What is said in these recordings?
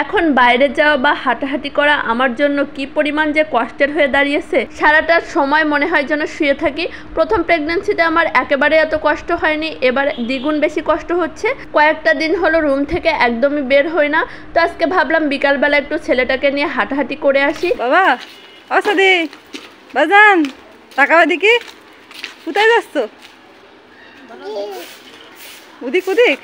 এখন বাইরে যাওয়া বা হাঁটাহাঁটি করা আমার জন্য কি পরিমাণ যে কষ্টের হয়ে দাঁড়িয়েছে। সারাটা সময় মনে হয় যেন শুয়ে থাকি। প্রথম প্রেগন্যান্সিতে আমার একেবারে এত কষ্ট হয়নি, এবার দ্বিগুণ বেশি কষ্ট হচ্ছে। কয়েকটা দিন হলো রুম থেকে একদমই বের হই না। তো আজকে ভাবলাম বিকালবেলা একটু ছেলেটাকে নিয়ে হাঁটাহাঁটি করে আসি। বাবা অসাদি বাজান তাকাও দিকে, কোথায় যাচ্ছ? উদিক উদিক।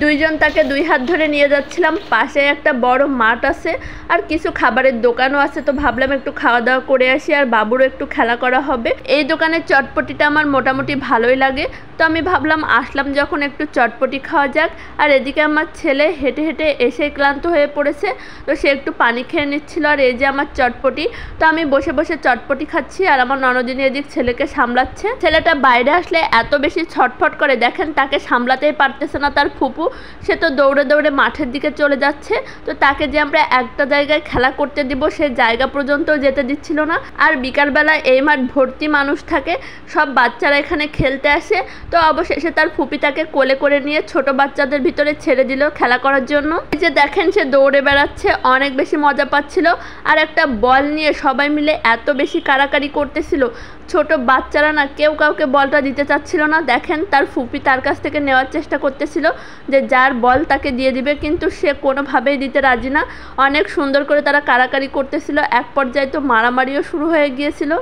দুইজন তাকে দুই হাত ধরে নিয়ে যাচ্ছিলাম। পাশে একটা বড় মাঠ আছে আর কিছু খাবারের দোকানও আছে। তো ভাবলাম একটু খাওয়া দাওয়া করে আসি, আর বাবুরও একটু খেলা করা হবে। এই দোকানের চটপটিটা আমার মোটামুটি ভালোই লাগে, তো আমি ভাবলাম আসলাম যখন একটু চটপটি খাওয়া যাক। আর এদিকে আমার ছেলে হেঁটে হেঁটে এসে ক্লান্ত হয়ে পড়েছে, তো সে একটু পানি খেয়ে নিচ্ছিল। আর এই যে আমার চটপটি, তো আমি বসে বসে চটপটি খাচ্ছি আর আমার ননদিনী এদিক ছেলেকে সামলাচ্ছে। ছেলেটা বাইরে আসলে এত বেশি ছটফট করে, দেখেন তাকে সামলাতেই পারতেছে না তার ফুপু। সে তো দৌড়ে দৌড়ে মাঠের দিকে চলে যাচ্ছে। তো তাকে যে আমরা একটা জায়গায় খেলা করতে দিব সে জায়গা পর্যন্ত যেতে দিচ্ছিল না। আর বিকালবেলা এই মাঠ ভর্তি মানুষ থাকে, সব বাচ্চারা এখানে খেলতে আসে। তো অবশেষে তার ফুপি তাকে কোলে করে নিয়ে ছোট বাচ্চাদের ভিতরে ছেড়ে দিল খেলা করার জন্য। এই যে দেখেন সে দৌড়ে বেড়াচ্ছে, অনেক বেশি মজা পাচ্ছিল। আর একটা বল নিয়ে সবাই মিলে এত বেশি কাড়াকাড়ি করতেছিল। ছোট বাচ্চারা না কেউ কাউকে বলটা দিতে চাচ্ছিল না। দেখেন তার ফুপি তার কাছ থেকে নেওয়ার চেষ্টা করতেছিল যে যার বল তাকে দিয়ে দিবে, কিন্তু সে কোনোভাবেই দিতে রাজি না। অনেক সুন্দর করে তারা কাড়াকাড়ি করতেছিল, এক পর্যায়ে তো মারামারিও শুরু হয়ে গিয়েছিল।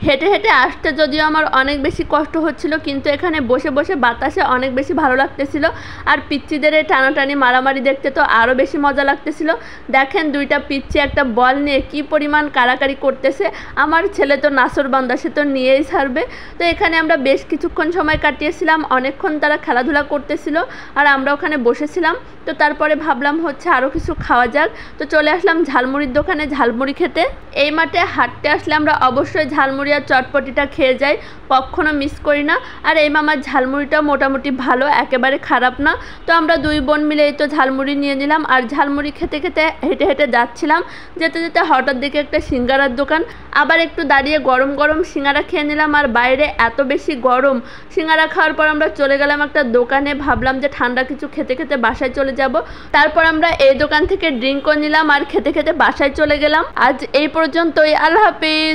হেঁটে হেঁটে আসতে যদিও আমার অনেক বেশি কষ্ট হচ্ছিল, কিন্তু এখানে বসে বসে বাতাসে অনেক বেশি ভালো লাগতেছিল। আর পিচ্চিদের এই টানাটানি মারামারি দেখতে তো আরও বেশি মজা লাগতেছিল। দেখেন দুইটা পিচ্চি একটা বল নিয়ে কি পরিমাণ কাড়াকাড়ি করতেছে। আমার ছেলে তো নাসরবান্দা, সে তো নিয়েই ছাড়বে। তো এখানে আমরা বেশ কিছুক্ষণ সময় কাটিয়েছিলাম, অনেকক্ষণ তারা খেলাধুলা করতেছিল আর আমরা ওখানে বসেছিলাম। তো তারপরে ভাবলাম হচ্ছে আরও কিছু খাওয়া যাক। তো চলে আসলাম ঝালমুড়ির দোকানে ঝালমুড়ি খেতে। এই মাঠে হাঁটতে আসলে আমরা অবশ্যই ঝালমুড়ি আর চটপটিটা খেয়ে যাই, কখনো মিস করি না। আর এই মামার ঝালমুড়িটাও মোটামুটি ভালো, একেবারে খারাপ না। তো আমরা দুই বোন মিলে এই তো ঝালমুড়ি নিয়ে নিলাম আর ঝালমুড়ি খেতে খেতে হেঁটে হেঁটে যাচ্ছিলাম। যেতে যেতে হঠাৎ দিকে একটা সিঙ্গারার দোকান, আবার একটু দাঁড়িয়ে গরম গরম সিঙ্গারা খেয়ে নিলাম। আর বাইরে এত বেশি গরম, সিঙ্গারা খাওয়ার পর আমরা চলে গেলাম একটা দোকানে। ভাবলাম যে ঠান্ডা কিছু খেতে খেতে বাসায় চলে যাব। তারপর আমরা এই দোকান থেকে ড্রিঙ্কও নিলাম আর খেতে খেতে বাসায় চলে গেলাম। আজ এই পর্যন্তই, আল্লাহ হাফিজ।